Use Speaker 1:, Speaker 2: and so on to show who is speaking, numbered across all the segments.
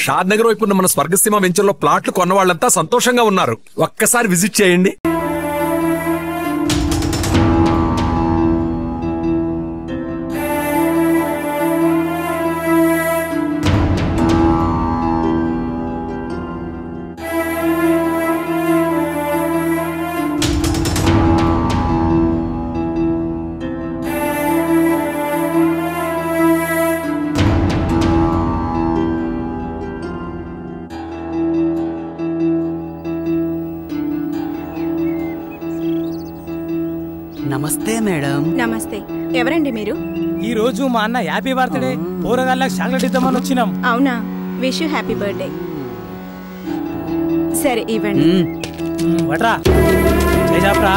Speaker 1: షాద్ నగర్ వైపు ఉన్న మన స్వర్గసీమ వెంచర్ లో ప్లాట్లు కొన్న వాళ్ళంతా సంతోషంగా ఉన్నారు. ఒక్కసారి విజిట్ చేయండి.
Speaker 2: నమస్తే మేడం.
Speaker 3: నమస్తే. ఎవరండి మీరు?
Speaker 4: ఈ రోజు మా అన్న హ్యాపీ బర్త్డే పోరగాళ్ళకి చాక్లెట్ ఇద్దామని వచ్చినాం.
Speaker 3: అవునా? Wish you happy birthday. సరే ఇవ్వండి.
Speaker 4: వట్రా చేసాప్రా.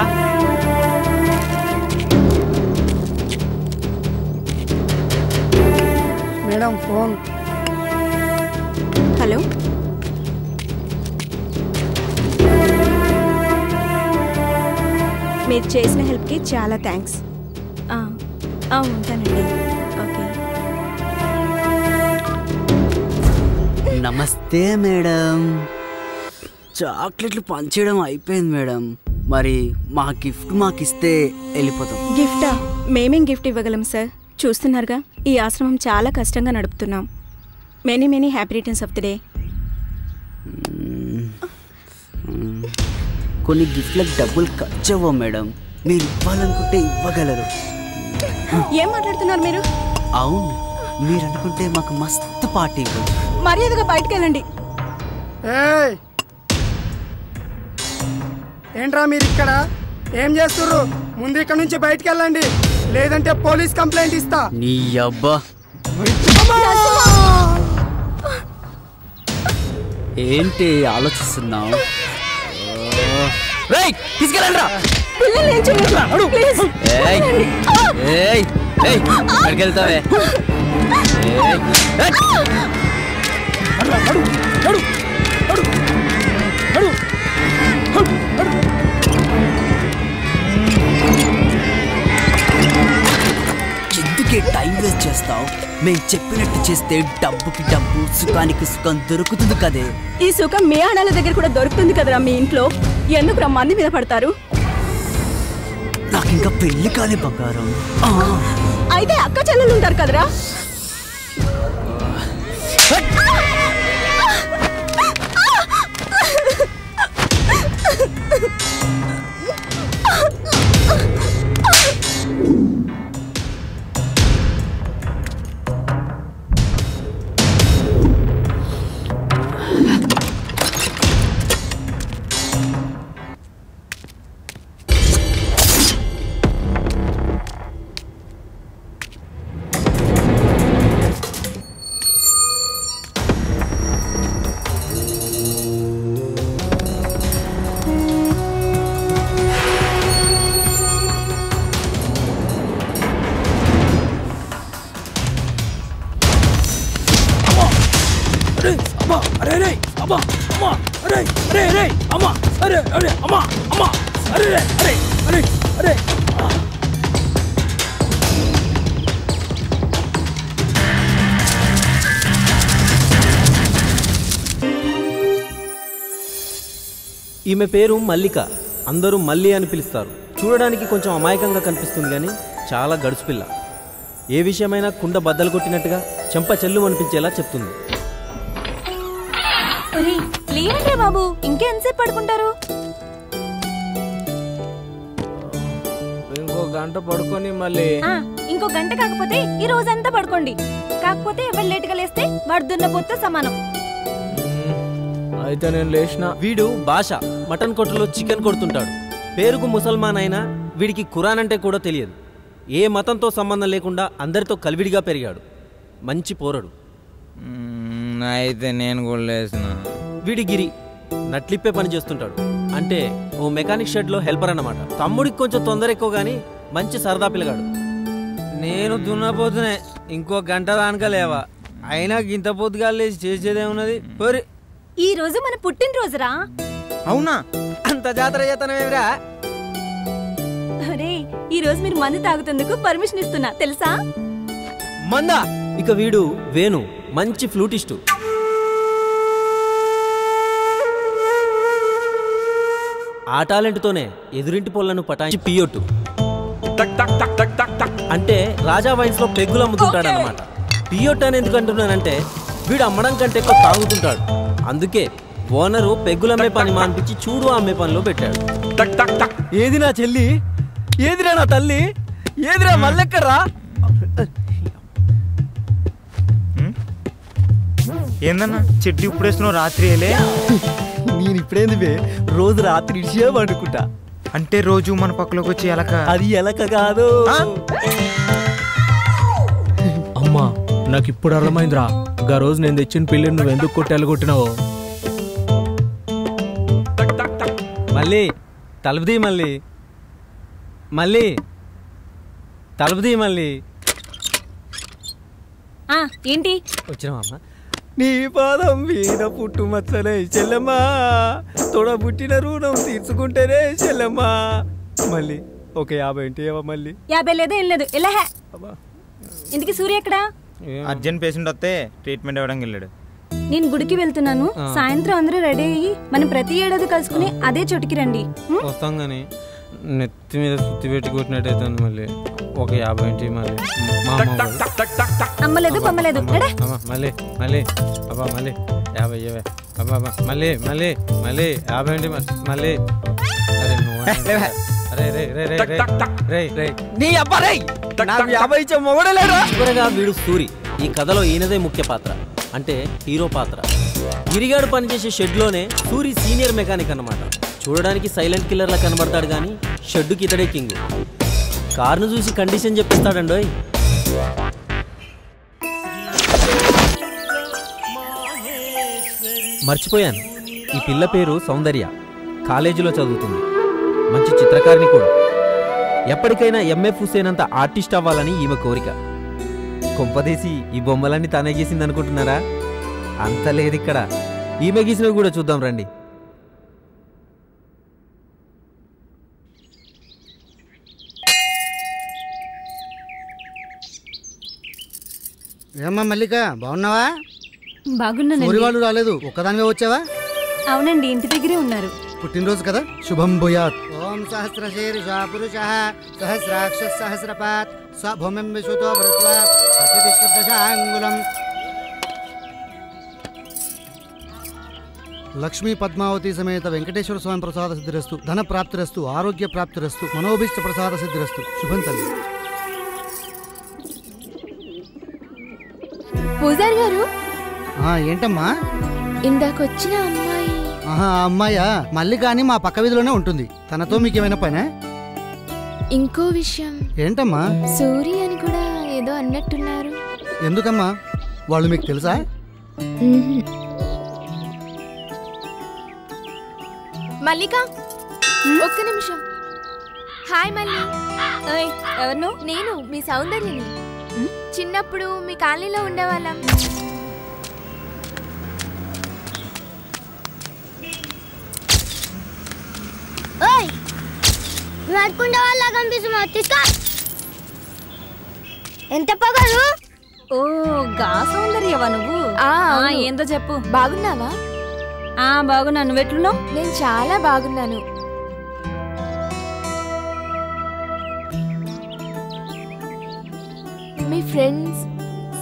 Speaker 5: Madam phone.
Speaker 3: హలో. మీరు చేసిన హెల్ప్కి చాలా థ్యాంక్స్. ఉంటానండి. ఓకే.
Speaker 2: నమస్తే మేడం. చాక్లెట్లు పంచేయడం అయిపోయింది మేడం. మరి మా గిఫ్ట్ మాకిస్తే వెళ్ళిపోతాం.
Speaker 3: గిఫ్టా? మేమేం గిఫ్ట్ ఇవ్వగలం సార్? చూస్తున్నారుగా ఈ ఆశ్రమం చాలా కష్టంగా నడుపుతున్నాం. Many many happy returns of the day.
Speaker 2: కొన్ని గిఫ్ట్లకు డబ్బులు ఖర్చు అవ్వవు మేడం. మీరు ఇవ్వాలనుకుంటే ఇవ్వగలరు.
Speaker 3: ఏం మాట్లాడుతున్నారు మీరు?
Speaker 2: అవును, మీరు అనుకుంటే మాకు మస్తు పార్టీ ఇవ్వండి.
Speaker 3: మర్యాదగా బయటకు వెళ్ళండి.
Speaker 5: ఏంట్రా మీరు ఇక్కడ ఏం చేస్తుర్రు? ముందు ఇక్కడ నుంచి బయటకు వెళ్ళండి, లేదంటే పోలీస్ కంప్లైంట్ ఇస్తా.
Speaker 2: నీ అబ్బా ఏంటి ఆలోచిస్తున్నావు? తీసుకెళ్ళండి. వెళ్తావే ఎందుకే టైం వేస్ట్ చేస్తావు? మేము చెప్పినట్టు చేస్తే డబ్బుకి డబ్బు, సుఖానికి సుఖం దొరుకుతుంది కదే.
Speaker 3: ఈ సుఖం మీ ఆడాల దగ్గర కూడా దొరుకుతుంది కదరా మీ ఇంట్లో. ఎందుకు మంది మీద పడతారు?
Speaker 2: నాకు ఇంకా పెళ్లి కాలే బంగారం.
Speaker 3: అయితే అక్క చెల్లెలు ఉంటారు కదరా.
Speaker 6: ఈమె పేరు మల్లిక. అందరూ మల్లి అని పిలుస్తారు. చూడడానికి కొంచెం అమాయకంగా కనిపిస్తుంది కానీ చాలా గడుసుపిల్ల. ఏ విషయమైనా కుండ బద్దలు కొట్టినట్టుగా చెంప చెల్లు అనిపించేలా చెప్తుంది.
Speaker 3: లేదంటే బాబు ఇంకెంతసేపు పడుకుంటారు?
Speaker 4: ఇంకో గంట పడుకొని మళ్ళీ
Speaker 3: ఇంకో గంట కాకపోతే ఈ రోజంతా పడుకోండి. కాకపోతే ఎవరు లేటుగా లేస్తే వాడు దున్నపోతే సమానం.
Speaker 4: అయితే నేను లేచిన.
Speaker 6: వీడు భాష మటన్ కొట్టులో చికెన్ కొడుతుంటాడు. పేరుకు ముసల్మాన్ అయినా వీడికి ఖురాన్ అంటే కూడా తెలియదు. ఏ మతంతో సంబంధం లేకుండా అందరితో కలివిడిగా పెరిగాడు. మంచి పోరడు.
Speaker 4: అయితే నేను కూడా లేచిన.
Speaker 6: వీడి గిరి నట్లిప్పే పని చేస్తుంటాడు. అంటే ఓ మెకానిక్ షెడ్ లో హెల్పర్ అన్నమాట. తమ్ముడికి కొంచెం తొందర ఎక్కువ గానీ మంచి సరదా పిల్లగాడు.
Speaker 4: నేను దున్నపోతునే ఇంకో గంట దానిక లేవా. అయినా గింత పొద్దుగా లేచి చేసేదేమున్నది?
Speaker 3: ఈ రోజు మన పుట్టినరోజురా.
Speaker 4: అవునా? అంత జాతర చేతనమేమిరా?
Speaker 3: అరే ఈ రోజు మీరు మందు తాగుతందుకు పర్మిషన్ ఇస్తున్నా తెలుసా?
Speaker 6: మందా? ఇక వీడు వేణు మంచి ఫ్లూటిస్టు. ఆ టాలెంట్తోనే ఎదురింటి పొలను పటాయించి పియోటు అంటే రాజా వైన్స్ లో పెగ్గులు అమ్ముతుంటాడు అనమాట. పియోట్ అని ఎందుకు అంటున్నానంటే వీడు అమ్మడం కంటే ఎక్కువ తాగుతుంటాడు. అందుకే ఓనరు పెగ్గులమ్మే పని మానిపించి చూడు అమ్మే పనిలో పెట్టాడు. ఏది నా చెల్లి, ఏదిరా నా తల్లి, ఏదిరా మల్లెక్కరా?
Speaker 7: ఏందన్నా చెట్టు ఇప్పుడు వేస్తున్నావు రాత్రి?
Speaker 6: నేను ఇప్పుడేంది రోజు రాత్రి ఇడిచే పడుకుంటా.
Speaker 7: అంటే రోజు మన పక్కలోకి వచ్చి ఎలక?
Speaker 6: అది ఎలక కాదు.
Speaker 8: అమ్మా నాకు ఇప్పుడు అర్థమైందిరా, గా రోజు నేను తెచ్చిన పిల్లిని నువ్వు ఎందుకు కొట్టి ఎలగొట్టినావు.
Speaker 6: మళ్ళీ తలుపుది, మళ్ళీ మళ్ళీ తలుపుది, మళ్ళీ
Speaker 3: ఏంటి
Speaker 6: వచ్చినావమ్మా? నీ పాదం మీద పుట్టు మచ్చలే చెల్లెమ్మా, తోడ పుట్టిన రుణం తీర్చుకుంటేనే చెల్లెమ్మా. మళ్ళీ ఒక 50 ఏంటి మళ్ళీ
Speaker 3: 50 లేదు ఏం లేదు. ఎలా ఇందుకు సూర్య ఎక్కడా?
Speaker 7: అర్జెంట్ పేషెంట్ వస్తే ట్రీట్మెంట్ ఇవ్వడానికి వెళ్ళాడు.
Speaker 3: నేను గుడికి వెళ్తున్నాను, సాయంత్రం అందరూ రెడీ అయ్యి మనం ప్రతి ఏడాది కలుసుకుని అదే చోటుకి రండి.
Speaker 4: వస్తాం కానీ నెత్తి మీద సుత్తి పెట్టి కొట్టినట్టయితే మళ్ళీ ఒక 50 ఏంటి మళ్ళీ
Speaker 3: అమ్మలేదు పమ్మలేదు.
Speaker 4: మళ్ళీ మళ్ళీ అబ్బా మళ్ళీ 50 అబ్బా మళ్ళీ మళ్ళీ మళ్ళీ 50 ఏంటి మళ్ళీ. అరే నువ్వు అరే రే రే రే రే రే
Speaker 6: నీ అబ్బా రే, నాకు 50 ఇచ్చే మొగడే లేరా? చివరగా వీడు సూరి. ఈ కథలో ఈయనదే ముఖ్య పాత్ర, అంటే హీరో పాత్ర. గిరిగాడు పనిచేసే షెడ్లోనే సూరి సీనియర్ మెకానిక్ అన్నమాట. చూడడానికి సైలెంట్ కిల్లర్లా కనబడతాడు కానీ షెడ్డుకి ఇతడే కింగ్. కార్ను చూసి కండిషన్ చెప్పిస్తాడండోయ్. మర్చిపోయాను, ఈ పిల్ల పేరు సౌందర్య. కాలేజీలో చదువుతుంది, మంచి చిత్రకారిణి కూడా. ఎప్పటికైనా ఎంఎఫ్ హుసేన్ అంత ఆర్టిస్ట్ అవ్వాలని ఈమె కోరిక. కొంపదీసి ఈ బొమ్మలన్నీ తానే గీసింది అనుకుంటున్నారా? అంత లేదు ఇక్కడ. ఈమె గీసినవి కూడా చూద్దాం రండి.
Speaker 9: ఏమ్మా మల్లిక, బాగున్నావా?
Speaker 3: బాగున్నాను.
Speaker 9: వాళ్ళు రాలేదు, ఒక్కదానివే వచ్చావా?
Speaker 3: అవునండి, ఇంటి దగ్గరే ఉన్నారు.
Speaker 9: పుట్టినరోజు కదా, శుభం భూయాత్. ఓం సహస్రశీర్ష పురుషః సహస్రాక్ష సహస్రపాత్ స భూమిం విశ్వతో భృత్వా ప్రతిష్ఠితశాంగులం. లక్ష్మీ పద్మావతి సమేత వెంకటేశ్వర స్వామి ప్రసాద సిద్ధిరస్తు, ధన ప్రాప్తిరస్తు, ఆరోగ్య ప్రాప్తిరస్తు, మనోభీష్ట ప్రసాద సిద్ధిరస్తు. శుభం తల్లి.
Speaker 10: పూజారి గారు,
Speaker 9: ఏంటమ్మా?
Speaker 10: ఇందాకొచ్చిన అమ్మాయి.
Speaker 9: ఆ అమ్మాయా? మల్లిక అని మా పక్క వీధిలోనే ఉంటుంది. తనతో మీకేమైనా పనే?
Speaker 10: ఇంకో విషయం.
Speaker 9: ఏంటమ్మా?
Speaker 10: సూరి అని కూడా ఏదో అన్నట్టున్నారు.
Speaker 9: ఎందుకమ్మా? వాళ్ళు మీకు తెలుసా?
Speaker 10: మల్లిక, ఒక్క నిమిషం. హాయ్ మల్లి.
Speaker 3: ఎవరు?
Speaker 10: నేను మీ సౌందర్యని. చిన్నప్పుడు మీ కాలనీలో ఉండేవాళ్ళం.
Speaker 11: నడుకుంటే వాళ్ళ కనిపిస్తున్నా. తీసుకో. ఎంత పగలు?
Speaker 3: ఓ గా సౌందర్యవా నువ్వు? ఏందో చెప్పు.
Speaker 10: బాగున్నావా?
Speaker 3: బాగున్నా. నువ్వెట్లున్నావు?
Speaker 10: నేను చాలా బాగున్నాను. మీ ఫ్రెండ్స్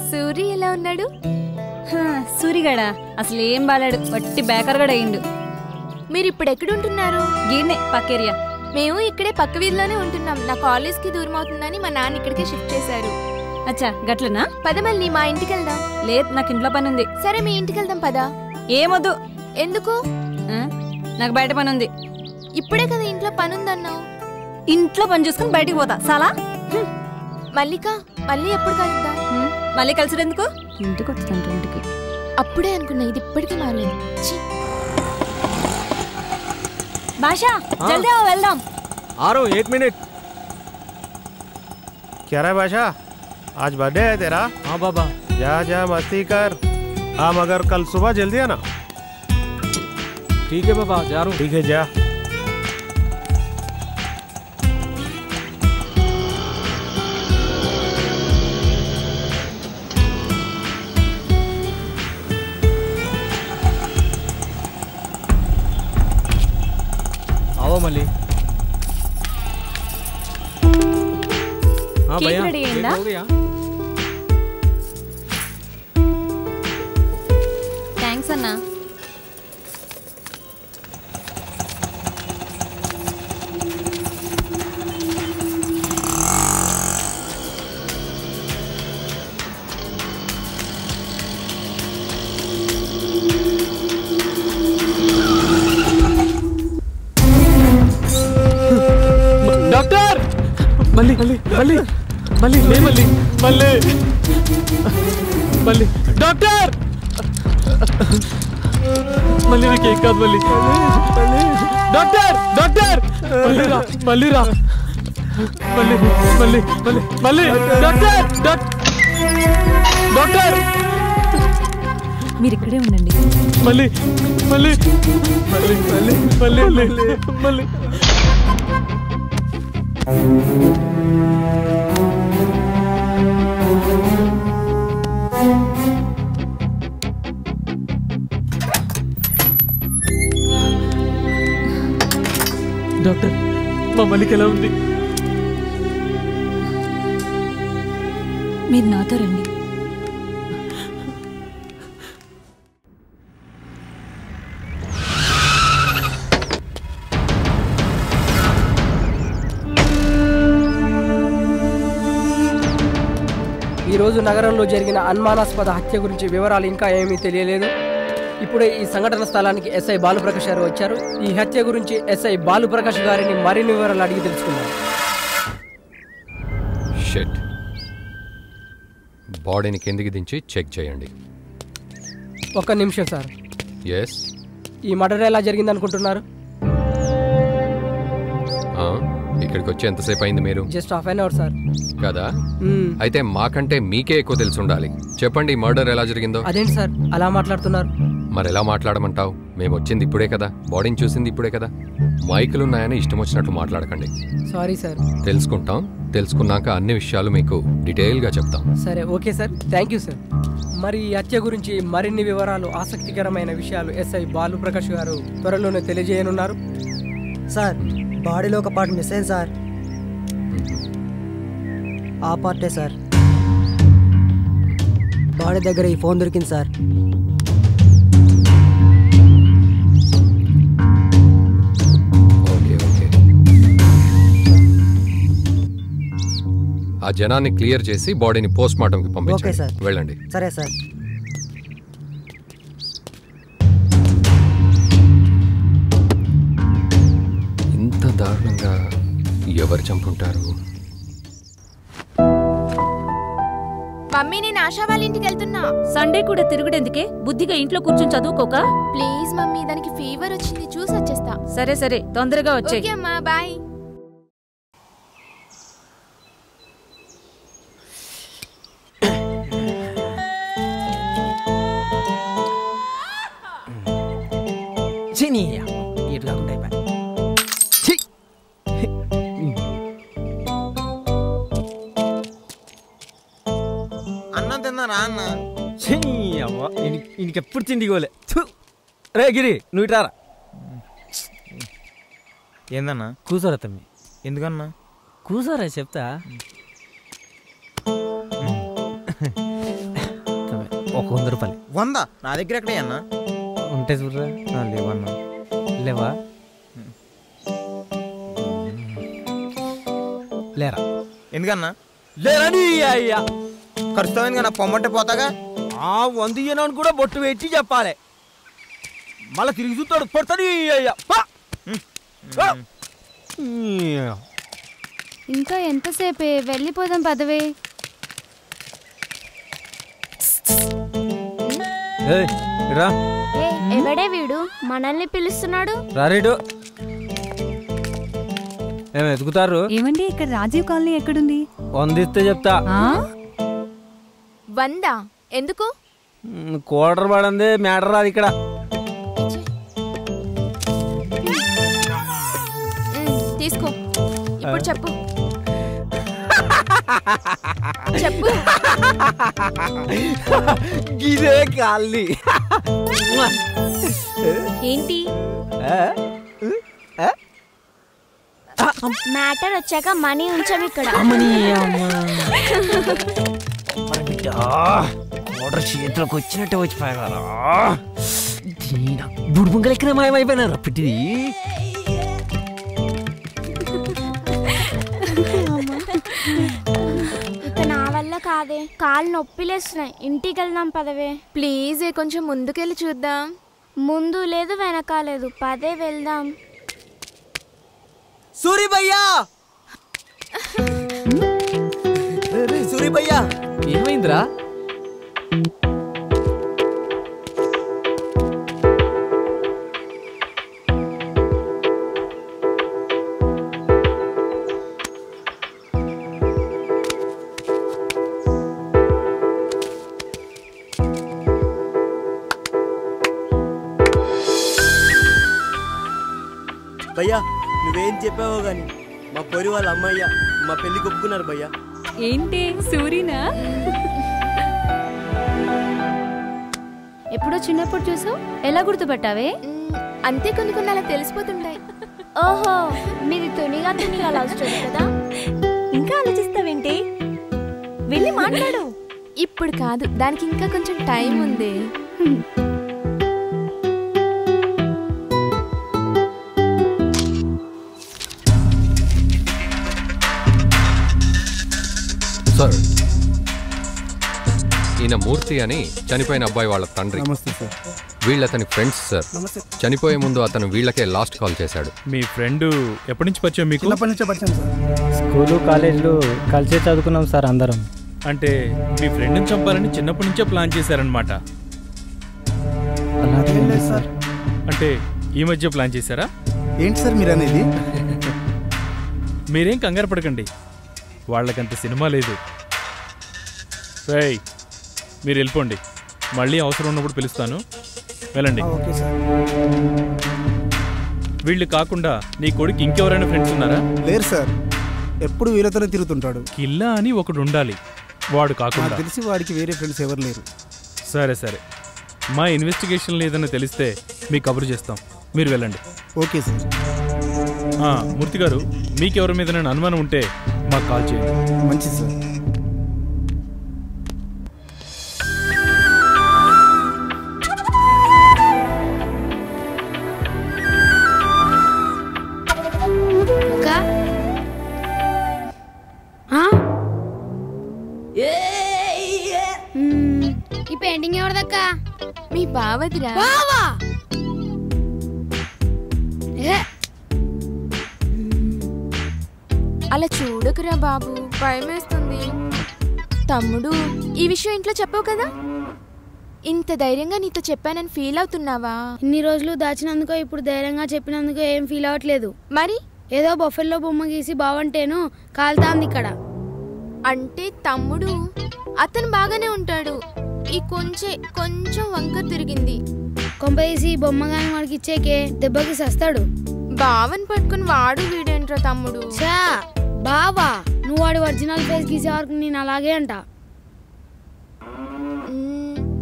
Speaker 10: సూరి ఎలా ఉన్నాడు?
Speaker 3: సూరిగాడా అసలు ఏం బాలాడు, వట్టి బేకర్గాడు అయ్యిండు.
Speaker 10: మీరు ఇప్పుడు ఎక్కడుంటున్నారు?
Speaker 3: గీడ్నే పక్కేరియా.
Speaker 10: మేము ఇక్కడే పక్క వీధిలోనే ఉంటున్నాం. నా కాలేజ్కి దూరం అవుతుందని మా నాన్న ఇక్కడికే షిఫ్ట్ చేశారు.
Speaker 3: అచ్చా గట్లనా?
Speaker 10: పద మళ్ళీ మా ఇంటికి వెళ్దాం.
Speaker 3: లేదు, నాకు ఇంట్లో పని ఉంది.
Speaker 10: సరే మీ ఇంటికి వెళ్దాం పదా.
Speaker 3: ఏమొద్దు.
Speaker 10: ఎందుకు?
Speaker 3: నాకు బయట పని ఉంది.
Speaker 10: ఇప్పుడే కదా ఇంట్లో పని ఉందన్నావు.
Speaker 3: ఇంట్లో పని చూసుకుని బయటికి పోతా చాలా.
Speaker 10: మల్లిక, మళ్ళీ ఎప్పుడు కలుద్దాం?
Speaker 3: మళ్ళీ కలిసినందుకు ఇంటికి వస్తుందంట. ఇంటికి
Speaker 10: అప్పుడే అనుకున్నా, ఇది ఇప్పటికీ మారలేదు.
Speaker 3: బాషా జల్దీ వెళ్దాం.
Speaker 8: 1 मिनट.
Speaker 12: क्या रहा है बादशाह, आज बर्थडे है तेरा?
Speaker 8: हाँ बाबा.
Speaker 12: जा जा मस्ती कर. हाँ मगर कल सुबह जल्दी आना.
Speaker 8: ठीक है बाबा, जा रहा हूँ.
Speaker 12: ठीक है जा.
Speaker 8: आओ మళ్ళీ
Speaker 10: కేక్ రెడీ అయిందా? థ్యాంక్స్ అన్నా.
Speaker 8: డాక్టర్ మళ్ళీ మళ్ళీ మళ్ళీ మళ్ళీ మళ్ళీ మళ్ళీ మళ్ళీ డాక్టర్ మళ్ళీ నాకు ఏం కాదు మళ్ళీ డాక్టర్ డాక్టర్ మళ్ళీ రా మళ్ళీ రా మళ్ళీ మళ్ళీ మళ్ళీ మళ్ళీ డాక్టర్ డాక్టర్
Speaker 13: మీరు ఇక్కడే ఉండండి.
Speaker 8: మళ్ళీ మళ్ళీ మళ్ళీ మళ్ళీ మళ్ళీ మళ్ళీ డాక్టర్ మా మల్లికి ఎలా ఉంది?
Speaker 13: మీరు నాతో రండి.
Speaker 14: ఈరోజు నగరంలో జరిగిన అనుమానాస్పద హత్య గురించి వివరాలు ఇంకా ఏమీ తెలియలేదు. ఇప్పుడే ఈ సంఘటన స్థలానికి ఎస్ఐ బాలుప్రకాష్ గారు వచ్చారు. ఈ హత్య గురించి ఎస్ఐ బాలుప్రకాష్ గారిని మరిన్ని వివరాలు అడిగి తెలుసుకున్నారు.
Speaker 15: షిట్. బాడీని కిందికి దించి చెక్ చేయండి.
Speaker 14: ఒక్క నిమిషం సార్.
Speaker 15: ఎస్.
Speaker 14: ఈ మర్డర్ ఎలా జరిగింది అనుకుంటున్నారు?
Speaker 15: ఇక్కడికి వచ్చి ఎంతసేపు అయింది మీరు?
Speaker 14: Just half an hour sir.
Speaker 15: కదా? అయితే మాకంటే మీకే ఎక్కువ తెలిసి ఉండాలి. చెప్పండి మర్డర్ ఎలా జరిగిందో.
Speaker 14: అదేంటి సార్ అలా మాట్లాడుతున్నారు?
Speaker 15: మరి ఎలా మాట్లాడమంటావు? మేము వచ్చింది ఇప్పుడే కదా, బాడీని చూసింది ఇప్పుడే కదా. మైకులున్నాయని ఇష్టం వచ్చినట్టు మాట్లాడకండి.
Speaker 14: Sorry sir.
Speaker 15: తెలుసుకుంటాం. తెలుసుకున్నాక అన్ని విషయాలు మీకు డీటెయిల్గా చెప్తాం.
Speaker 14: సరే okay sir. Thank you sir. మరి ఈ హత్య గురించి మరిన్ని వివరాలు, ఆసక్తికరమైన విషయాలు ఎస్ఐ బాలుప్రకాష్ గారు త్వరలోనే తెలియజేయనున్నారు.
Speaker 16: సార్ బాడీలో ఒక పార్ట్ మిస్ అయింది సార్. ఆ పార్టే సార్. బాడీ దగ్గర ఈ ఫోన్ దొరికింది సార్.
Speaker 15: Okay okay. ఆ జనాన్ని క్లియర్ చేసి బాడీని పోస్ట్ మార్టంకి పంపించండి. వెళ్ళండి.
Speaker 16: సరే సార్.
Speaker 15: ఇంత దారుణంగా ఎవరు చంపుంటారు?
Speaker 10: మమ్మీ నేను ఆశా వాళ్ళ ఇంటికి వెళ్తున్నా.
Speaker 13: సండే కూడా తిరుగుడెందుకే? బుద్ధిగా ఇంట్లో కూర్చొని చదువుకోక.
Speaker 10: ప్లీజ్ మమ్మీ, దానికి ఫీవర్ వచ్చింది, చూసి వచ్చేస్తా.
Speaker 13: సరే సరే తొందరగా వచ్చేయ్.
Speaker 10: ఓకే అమ్మా, బాయ్.
Speaker 7: అన్నం తిన్నారా అన్న?
Speaker 6: ఇంకెప్పుడు తిండిగోలే. రే గిరి నువ్వు ఇటారా.
Speaker 7: ఏందన్నా?
Speaker 6: కూసోరా తమ్మి.
Speaker 7: ఎందుకన్నా?
Speaker 6: కూసోరా చెప్తా. ఒక 100 రూపాయలు.
Speaker 7: 100? నా దగ్గర ఎక్కడే అన్నా?
Speaker 6: ఉంటే చూడరా.
Speaker 7: లేవన్నా.
Speaker 6: లేవా? లేరా.
Speaker 7: ఎందుకన్నా?
Speaker 6: లేరని అయ్యా.
Speaker 7: ఖర్చుతామని నా పొమ్మంటే పోతాగా.
Speaker 6: 100 ఇయ్యనని కూడా బొట్టు పెట్టి చెప్పాలి. మళ్ళీ తిరిగి చూస్తాడు పడతాడు అయ్యా.
Speaker 11: ఇంకా ఎంతసేపే? వెళ్ళిపోదాం పదవే. ఎవడే వీడు మనల్ని పిలుస్తున్నాడు?
Speaker 6: రారేడు. ఏమి ఎదుగుతారు?
Speaker 13: ఏమండి ఇక్కడ రాజీవ్ కాలనీ ఎక్కడుంది?
Speaker 6: 100 ఇస్తే చెప్తా.
Speaker 10: 100? ఎందుకు?
Speaker 6: క్వార్టర్ పడింది మ్యాటర్ రాదు ఇక్కడ.
Speaker 10: తీసుకో. ఇప్పుడు చెప్పు. చెప్పు.
Speaker 6: గిదే కాలి.
Speaker 10: ఏంటి?
Speaker 11: మ్యాటర్ వచ్చాక మనీ ఉంచాం ఇక్కడ.
Speaker 17: ఆర్డర్ చేతిలోకి వచ్చినట్టే వచ్చిపోయారా? బుడుబుంగలు ఎక్కడ మాయమైపోయినారా పిట్టిది?
Speaker 11: ఇక నా వల్ల కాదే, కాళ్ళు నొప్పిలేస్తున్నాయి. ఇంటికి వెళ్దాం పదవే.
Speaker 10: ప్లీజ్ కొంచెం ముందుకెళ్ళి చూద్దాం.
Speaker 11: ముందు లేదు వెనక లేదు, పదే వెళ్దాం.
Speaker 2: సూరి భయ్యా, సూరి భయ్యా,
Speaker 8: ఏమైందిరా?
Speaker 2: భయ్యా నువ్వేం చెప్పావో గాని మా పొరి వాళ్ళ అమ్మయ్య మా పెళ్లి ఒప్పుకున్నారు భయ్యా.
Speaker 13: ఏంటి సూరినా?
Speaker 11: ఎప్పుడో చిన్నప్పుడు చూసావు, ఎలా గుర్తుపట్టావే?
Speaker 10: అంతే కొన్ని అలా తెలిసిపోతుంటాయి.
Speaker 11: ఓహో, మీది తునిగా లవ్ స్టోరీ కదా.
Speaker 13: ఇంకా ఆలోచిస్తావేంటి? వెళ్ళి మాట్లాడు.
Speaker 10: ఇప్పుడు కాదు, దానికి ఇంకా కొంచెం టైం ఉంది.
Speaker 15: సార్, ఈయన మూర్తి అని చనిపోయిన అబ్బాయి వాళ్ళ తండ్రి.
Speaker 12: నమస్తే సార్.
Speaker 15: వీళ్ళతని friends sir. చనిపోయే ముందు అతను వీళ్ళకే లాస్ట్ కాల్ చేశాడు.
Speaker 12: మీ ఫ్రెండ్ ఎప్పటి నుంచి పరిచయం మీకు?
Speaker 5: చిన్నప్పటి నుంచే పరిచయం సార్.
Speaker 18: స్కూలు కాలేజీలో కలిసే చదువుకున్నాం సార్ అందరం.
Speaker 12: అంటే మీ ఫ్రెండ్ని చంపాలని చిన్నప్పటి నుంచే ప్లాన్ చేశారనమాట.
Speaker 18: అలాగే సార్.
Speaker 12: అంటే ఈ మధ్య ప్లాన్ చేశారా?
Speaker 5: ఏంటి సార్ మీరు అనేది?
Speaker 12: మీరేం కంగారు పడకండి, వాళ్ళకంత సినిమా లేదు. రేయ్, మీరు వెళ్ళిపోండి, మళ్ళీ అవసరం ఉన్నప్పుడు పిలుస్తాను, వెళ్ళండి.
Speaker 5: Okay sir.
Speaker 12: వీళ్ళు కాకుండా నీ కొడుకు ఇంకెవరైనా ఫ్రెండ్స్ ఉన్నారా?
Speaker 5: లేరు సార్, ఎప్పుడు వీళ్ళతోనే తిరుగుతుంటాడు.
Speaker 12: కిల్లా అని ఒకడు ఉండాలి, వాడు కాకుండా.
Speaker 5: నాకు తెలిసి వాడికి వేరే ఫ్రెండ్స్ ఎవరు లేరు.
Speaker 12: సరే సరే, మా ఇన్వెస్టిగేషన్లో ఏదైనా తెలిస్తే మీకు కబురు చేస్తాం, మీరు వెళ్ళండి.
Speaker 5: Okay sir.
Speaker 12: మూర్తి గారు, మీకెవరి మీద అనుమానం ఉంటే మాకు కాల్ చేయండి.
Speaker 5: మంచిది సార్.
Speaker 11: ఈ పెయింటింగ్ ఎవరిదక్క?
Speaker 10: మీ బావదిరా. అలా చూడకురా బాబు, భయమేస్తుంది. తమ్ముడు, ఈ విషయం ఇంట్లో చెప్పావు కదా, ఇంత ధైర్యంగా నీతో చెప్పానని ఫీల్ అవుతున్నావా?
Speaker 11: ఇన్ని రోజులు దాచినందుకో ఇప్పుడు ధైర్యంగా చెప్పినందుకో ఏం ఫీల్ అవ్వట్లేదు.
Speaker 10: మరి
Speaker 11: ఏదో బొఫెల్లో బొమ్మ గీసి బావంటేను కాలుతాంది ఇక్కడ.
Speaker 10: అంటే తమ్ముడు అతను బాగానే ఉంటాడు, ఈ కొంచెం వంకర తిరిగింది.
Speaker 11: కొంపదీసి బొమ్మ గాని వాడికి ఇచ్చేకే దెబ్బకి సస్తాడు.
Speaker 10: బావని పట్టుకుని వాడు వీడేంట్రా తమ్ముడు?
Speaker 11: చా బావా, నువ్వు వాడి ఒరిజినల్ ఫేస్ గీసే వరకు నేను అలాగే అంట.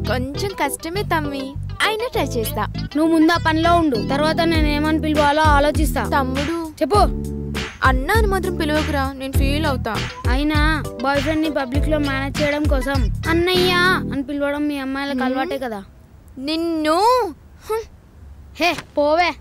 Speaker 10: కొంచెం కష్టమే తమ్మి, అయినా ట్రై చేస్తా.
Speaker 11: నువ్వు ముందు ఆ పనిలో ఉండు, తర్వాత నేను ఏమని పిలవాలో ఆలోచిస్తా.
Speaker 10: తమ్ముడు
Speaker 11: చెప్పు.
Speaker 10: అన్నాను మాత్రం పిలవకురా, నేను ఫీల్ అవుతా.
Speaker 11: అయినా బాయ్ ఫ్రెండ్ ని పబ్లిక్ లో మేనేజ్ చేయడం కోసం అన్నయ్య అని పిలవడం మీ అమ్మాయిలకు అలవాటే కదా.
Speaker 10: నిన్ను
Speaker 11: హే పోవే.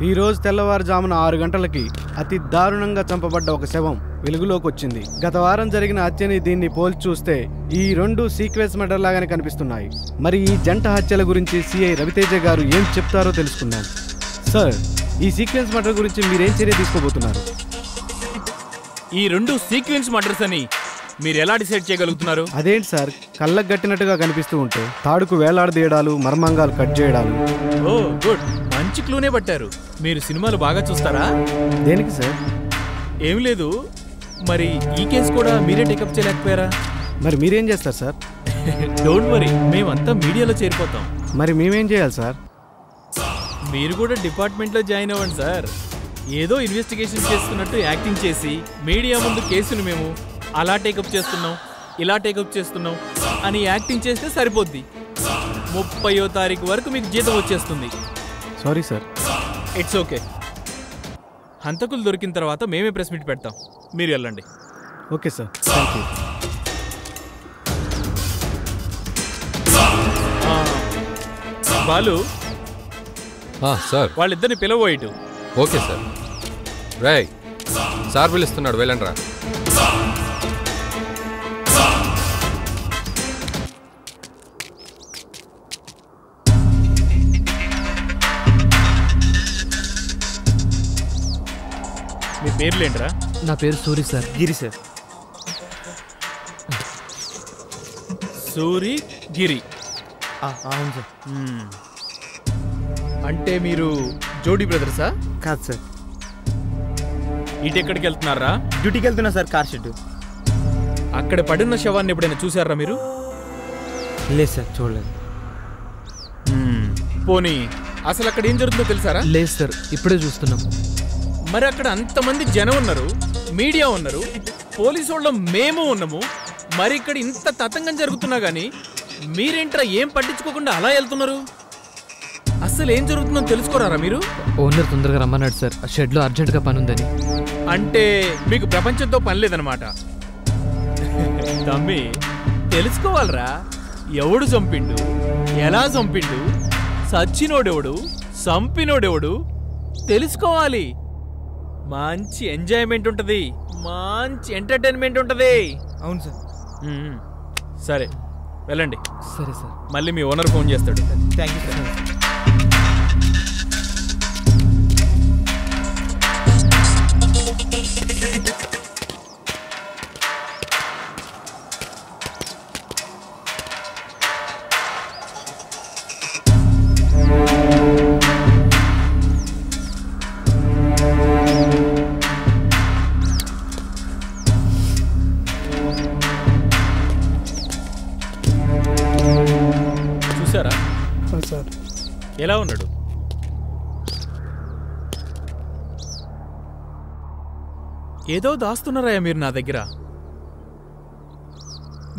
Speaker 19: ఈరోజు తెల్లవారుజామున 6 గంటలకి అతి దారుణంగా చంపబడ్డ ఒక శవం వెలుగులోకి వచ్చింది. గత వారం జరిగిన హత్యని దీన్ని పోల్చి చూస్తే ఈ రెండు సీక్వెన్స్ మర్డర్ లాగానే కనిపిస్తున్నాయి. మరి ఈ జంట హత్యల గురించి సిఐ రవితేజ గారు ఏం చెప్తారో తెలుసుకుందాం. సార్, ఈ సీక్వెన్స్ మర్డర్ గురించి మీరేం చర్య తీసుకోబోతున్నారు?
Speaker 12: ఈ రెండు సీక్వెన్స్ మర్డర్స్ అని మీరు ఎలా డిసైడ్ చేయగలుగుతున్నారు?
Speaker 19: అదేంటి సార్, కళ్ళకు గట్టినట్టుగా కనిపిస్తూ ఉంటే తాడుకు వేలాడదీయడాలు, మర్మంగాలు కట్ చేయడాలు.
Speaker 12: ఓ గుడ్, మంచి క్లూనే పట్టారు. మీరు సినిమాలు బాగా చూస్తారా?
Speaker 19: దేనికి సార్?
Speaker 12: ఏం లేదు, మరి ఈ కేసు కూడా మీరే టేకప్ చేయలేకపోయారా?
Speaker 19: మరి మీరేం చేస్తారు సార్?
Speaker 12: డోంట్ వరీ, మేమంతా మీడియాలో చేరిపోతాం.
Speaker 19: మరి మేమేం చేయాలి సార్?
Speaker 12: మీరు కూడా డిపార్ట్మెంట్లో జాయిన్ అవ్వండి సార్. ఏదో ఇన్వెస్టిగేషన్ చేస్తున్నట్టు యాక్టింగ్ చేసి మీడియా ముందు కేసును మేము అలా టేకప్ చేస్తున్నాం, ఇలా టేకప్ చేస్తున్నాం అని యాక్టింగ్ చేస్తే సరిపోద్ది. 30వ తారీఖు వరకు మీకు జీతం వచ్చేస్తుంది.
Speaker 19: Sorry sir.
Speaker 12: It's okay. హంతకులు దొరికిన తర్వాత మేమే ప్రెస్ మీట్ పెడతాం, మీరు వెళ్ళండి.
Speaker 19: Okay sir, thank you.
Speaker 12: Balu
Speaker 15: sir,
Speaker 12: వాళ్ళిద్దరిని పిలవోయిటు.
Speaker 15: Okay sir. రేయ్, సార్ పిలుస్తున్నాడు, వెళ్ళండి రా.
Speaker 12: మీ పేర్లేంట్రా?
Speaker 8: నా పేరు సూరి సార్.
Speaker 7: గిరి సార్.
Speaker 12: సూరి గిరి.
Speaker 7: అవును సార్.
Speaker 12: అంటే మీరు జోడీ బ్రదర్సా?
Speaker 7: కాదు సార్.
Speaker 12: ఇటు ఎక్కడికి వెళ్తున్నారా?
Speaker 7: డ్యూటీకి వెళ్తున్నా సార్, కార్ షెడ్.
Speaker 12: అక్కడ పడిన శవాన్ని ఎప్పుడైనా చూసారా మీరు?
Speaker 7: లేదు సార్, చూడలేదు.
Speaker 12: పోనీ అసలు అక్కడ ఏం జరుగుతుందో తెలుసారా?
Speaker 8: లేదు సార్, ఇప్పుడే చూస్తున్నాం.
Speaker 12: మరి అక్కడ అంతమంది జనం ఉన్నారు, మీడియా ఉన్నారు, పోలీసు వాళ్ళం మేము ఉన్నాము. మరి ఇక్కడ ఇంత తతంగం జరుగుతున్నా గానీ మీరేంట్రా ఏం పట్టించుకోకుండా అలా వెళ్తున్నారు? అసలు ఏం జరుగుతుందో తెలుసుకోరారా మీరు?
Speaker 8: ఓనర్ తొందరగా రమ్మన్నాడు సార్, షెడ్లో అర్జెంటుగా పని ఉందని.
Speaker 12: అంటే మీకు ప్రపంచంతో పని లేదనమాట. తమ్మి, తెలుసుకోవాలరా, ఎవడు చంపిండు, ఎలా చంపిండు, సచ్చినోడెవడు, చంపినోడెవడు తెలుసుకోవాలి. మంచి ఎంజాయ్మెంట్ ఉంటది, మంచి ఎంటర్టైన్మెంట్ ఉంటది.
Speaker 7: అవును సార్.
Speaker 12: సరే వెళ్ళండి.
Speaker 8: సరే సార్.
Speaker 12: మళ్ళీ మీ ఓనర్ ఫోన్ చేస్తాడు.
Speaker 7: Thank you sir.
Speaker 12: చూసారా సార్ ఎలా ఉన్నాడు? ఏదో దాస్తున్నారా మీరు నా దగ్గర?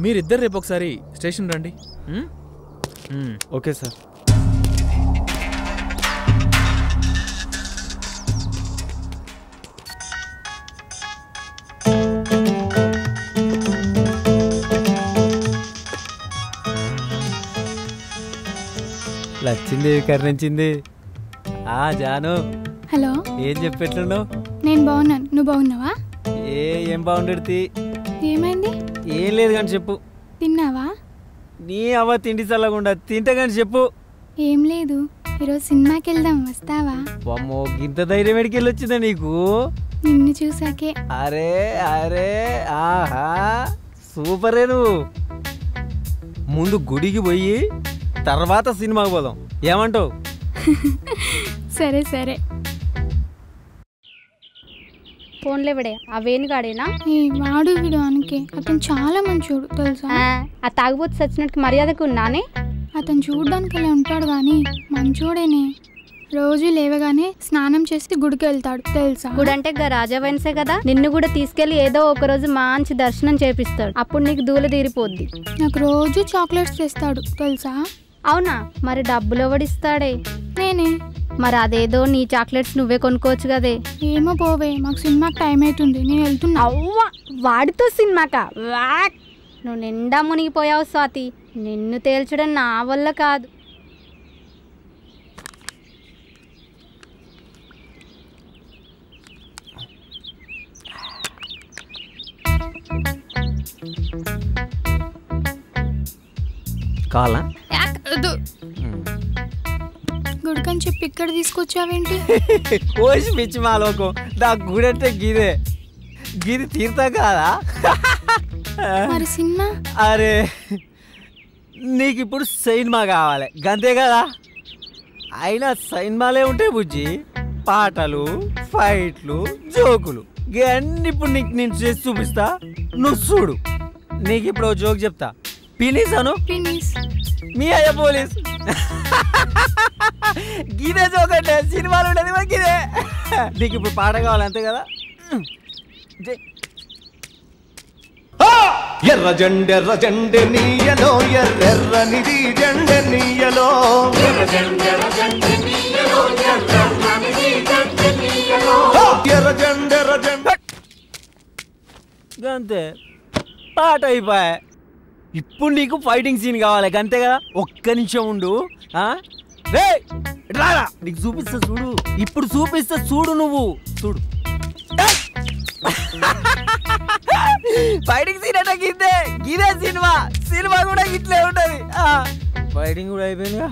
Speaker 12: మీరిద్దరు రేపు ఒకసారి స్టేషన్ రండి.
Speaker 7: Okay sir.
Speaker 6: లచ్చింది, కర్ణించింది. జాను,
Speaker 11: హలో.
Speaker 6: ఏం చెప్పెట్లున్నావు?
Speaker 11: నేను బాగున్నాను, నువ్వు బాగున్నావా?
Speaker 6: ఏం బాగుండేది?
Speaker 11: ఏమైంది?
Speaker 6: ఏం లేదు కానీ చెప్పు.
Speaker 11: తిన్నావా?
Speaker 6: నీ అవ్వ తిండి చల్లకుండా తింటా కానీ చెప్పు.
Speaker 11: ఏం లేదు, ఈరోజు సినిమాకి వెళ్దాం, వస్తావా?
Speaker 6: అమ్మో, ఇంత ధైర్యం ఎడికి వెళ్ళొచ్చిందా నీకు?
Speaker 11: నిన్ను చూసాకే.
Speaker 6: అరే అరే, ఆహా, సూపరే. నువ్వు ముందు గుడికి పోయి తర్వాత సినిమాకి పోదాం, ఏమంటావు?
Speaker 11: సరే సరే.
Speaker 20: ఫోన్లో ఇవిడే ఆ వేణుగాడేనా?
Speaker 11: వాడు వీడు అనకే, అతను చాలా మంచోడు తెలుసా.
Speaker 20: ఆ తాగుబోతు సచ్చినట్టు మర్యాదకు ఉన్నానే.
Speaker 11: అతను చూడడానికి అలా ఉంటాడు కానీ మంచోడేనే. రోజు లేవగానే స్నానం చేసి గుడికి వెళ్తాడు తెలుసా.
Speaker 20: గుడి అంటే రాజా వైన్సే కదా, నిన్ను కూడా తీసుకెళ్లి ఏదో ఒక రోజు మంచి దర్శనం చేపిస్తాడు, అప్పుడు నీకు దూల తీరిపోద్ది.
Speaker 11: నాకు రోజు చాక్లెట్స్ తెస్తాడు తెలుసా.
Speaker 20: అవునా? మరి డబ్బులు ఎవడిస్తాడే?
Speaker 11: నేనే.
Speaker 20: మరి అదేదో నీ చాక్లెట్స్ నువ్వే కొనుక్కోవచ్చు కదే.
Speaker 11: ఏమో పోవే, మాకు సినిమాకి టైం అవుతుంది, నేను వెళ్తున్నా.
Speaker 20: అవ్వా, వాడితో సినిమాకా? నువ్వు నిండా మునిగిపోయావు స్వాతి, నిన్ను తేల్చడం నా వల్ల కాదు.
Speaker 6: కావాలా?
Speaker 11: గుడికని చెప్పి ఇక్కడ తీసుకొచ్చావేంటి?
Speaker 6: కోసి పిచ్చి మా లోకం, నా గుడి అంటే గిదే, గిది తీర్థ కాదా?
Speaker 11: మరి సినిమా?
Speaker 6: అరే నీకు ఇప్పుడు సినిమా కావాలి గంతే కదా.
Speaker 17: అయినా సినిమాలే ఉంటాయి బుజ్జి, పాటలు, ఫైట్లు, జోకులు ఇవన్నీ ఇప్పుడు నీకు నేను చేసి చూపిస్తా, నువ్వు చూడు. నీకు ఇప్పుడు జోక్ చెప్తా. పినీస్ అను. మీ అయ్య పోలీస్. గిదే జోక్ అంటే సినిమాలు ఉండేది మరి గిదే. నీకు ఇప్పుడు పాట కావాలి అంతే కదా.
Speaker 21: ఎర్ర జెండె నీయలో ఎర్రనిది జెండె నీయలో
Speaker 17: అంతే పాట అయిపోయా. ఇప్పుడు నీకు ఫైటింగ్ సీన్ కావాలి అంతే కదా. ఒక్క నిమిషం ఉండు. రారా నీకు చూపిస్తా చూడు. ఇప్పుడు చూపిస్తా చూడు. నువ్వు చూడు. ఫైటింగ్ సీన్ అంటే గిద్దే. గిదే సినిమా. సినిమా కూడా ఇట్లే ఉంటది. ఫైటింగ్ కూడా అయిపోయిందిగా.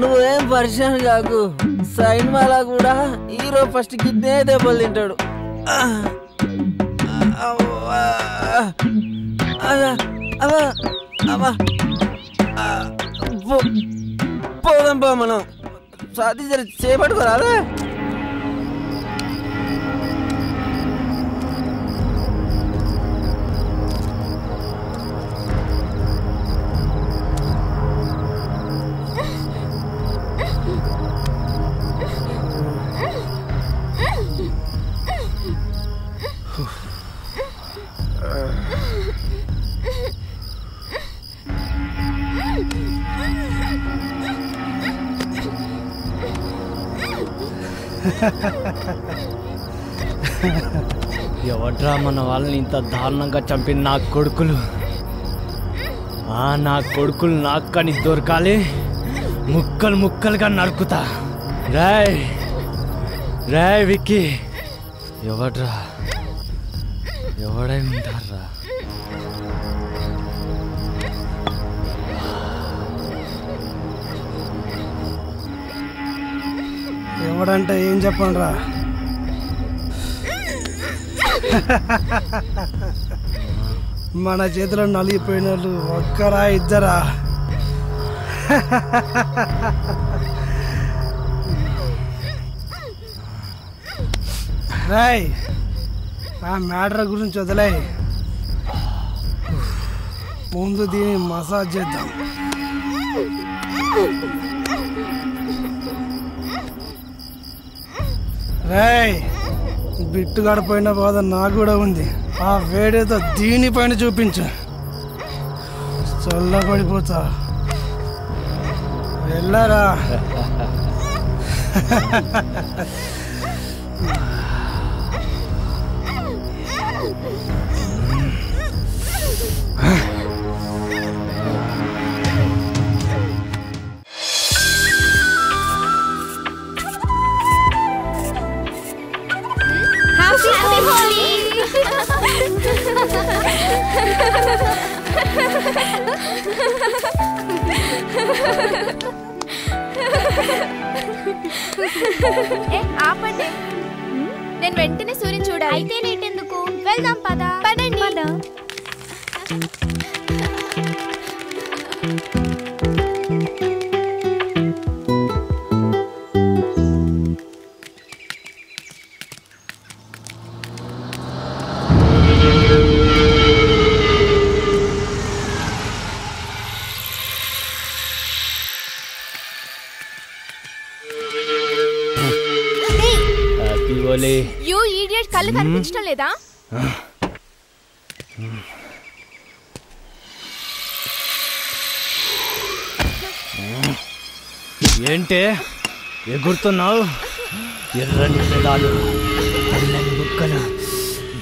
Speaker 17: నువ్వేం పరిచయం కాకు. సినిమాలా కూడా హీరో ఫస్ట్ గిద్దే దెబ్బలు తింటాడు. పోదాంపా మనం. సాధి జర చేపట్టుకోరాదా.
Speaker 18: ఎవడ్రా మన వాళ్ళని ఇంత దారుణంగా చంపిన నా కొడుకులు? నా కొడుకులు నాకు కానీ దొరకాలి. ముక్కలు ముక్కలుగా నరుకుతా. రాయ్ రాయ్ విక్కీ, ఎవడ్రా? ఎవడై ఉంటారా?
Speaker 5: ఎవడంటే ఏం చెప్పండి రా. మన చేతిలో నలిగిపోయిన వాళ్ళు ఒక్కరా ఇద్దరా? రాయ్ ఆ మ్యాటర్ గురించి వదిలే, ముందు దీన్ని మసాజ్ చేద్దాం. రాయ్ బిట్టు గడిపోయిన బాధ నాకు కూడా ఉంది. ఆ వేడేదో దీనిపైన చూపించు, చల్లబడిపోతా. వెళ్ళరా.
Speaker 10: ఆపండి, నేను వెంటనే సూర్యుని చూడాలి. అయితే లేట్ ఎందుకు? వెళ్దాం పద. పదండి. యూ ఈడియట్, కళ్ళు కనిపించడం లేదా?
Speaker 18: ఏంటే ఎగురుతున్నావు? ఎర్రని పెదాలు, తెల్లని బుక్కలు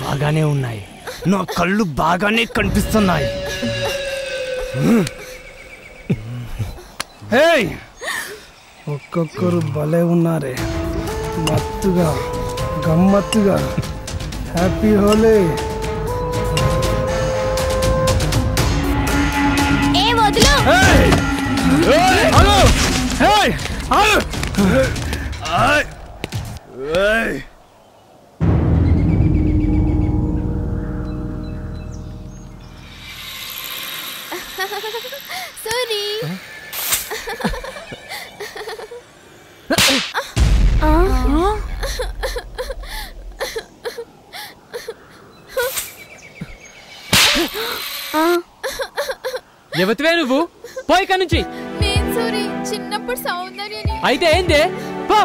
Speaker 18: బాగానే ఉన్నాయి. నా కళ్ళు బాగానే కనిపిస్తున్నాయి.
Speaker 5: ఒక్కొక్కరు భలే ఉన్నారే, మత్తుగా గమ్మత్తుగా. హ్యాపీ హోలీ.
Speaker 10: సారీ.
Speaker 8: ఎవతివే నువ్వు? పోయి ఇక్కడి నుంచి.
Speaker 10: నేను సారీ, చిన్నప్పుడు సౌందర్యని.
Speaker 8: అయితే ఏంది? పో.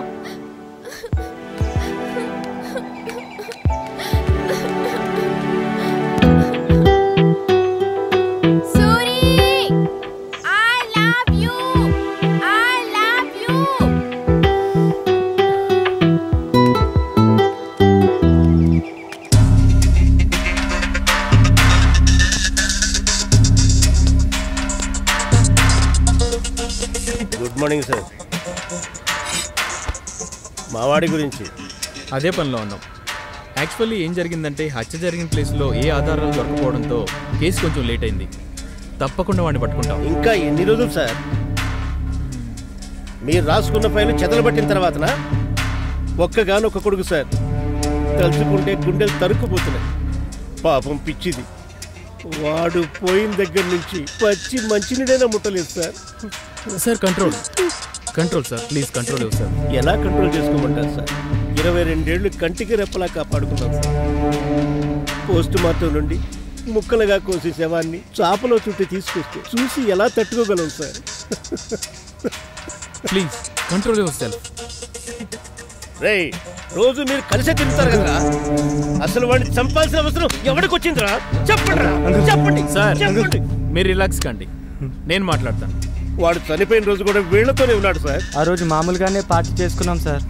Speaker 1: Good morning sir. మావాడి గురించి
Speaker 12: అదే పనిలో ఉన్నాం. యాక్చువల్లీ ఏం జరిగిందంటే హత్య జరిగిన ప్లేస్లో ఏ ఆధారాలు దొరకపోవడంతో కేసు కొంచెం లేట్ అయింది. తప్పకుండా వాడిని పట్టుకుంటాం.
Speaker 1: ఇంకా ఎన్ని రోజులు సార్? మీరు రాసుకున్న ఫైలు చెదలబట్టిన తర్వాతనా? ఒక్కగానొక్క కొడుకు సార్. తలుచుకుంటే గుండెలు తరుక్కుపోతున్నాయి. పాపం పిచ్చిది. వాడు పోయిన దగ్గర నుంచి పచ్చి మంచినీడైనా ముట్టలేదు sir.
Speaker 12: Sir control sir, please control ఇవ్వు సార్.
Speaker 1: ఎలా కంట్రోల్ చేసుకోమంటారు సార్? 22 ఏళ్ళు కంటికి రెప్పలా కాపాడుకున్నాం సార్. పోస్ట్ మార్టం నుండి ముక్కలుగా కోసి శవాన్ని చాపలో చుట్టి తీసుకొస్తే చూసి ఎలా తట్టుకోగలం sir?
Speaker 12: Please control yourself.
Speaker 1: రే, రోజు మీరు కలిసే తింటారు కదా, అసలు వాడిని చంపాల్సిన అవసరం ఎవరికి వచ్చిందిరా? చెప్పండి
Speaker 12: సార్. మీరు రిలాక్స్ కండి, నేను మాట్లాడతాను.
Speaker 1: వాడు చనిపోయిన రోజు కూడా వీళ్లతోనే ఉన్నాడు సార్.
Speaker 18: ఆ రోజు మామూలుగానే పార్టీ చేసుకున్నాం సార్.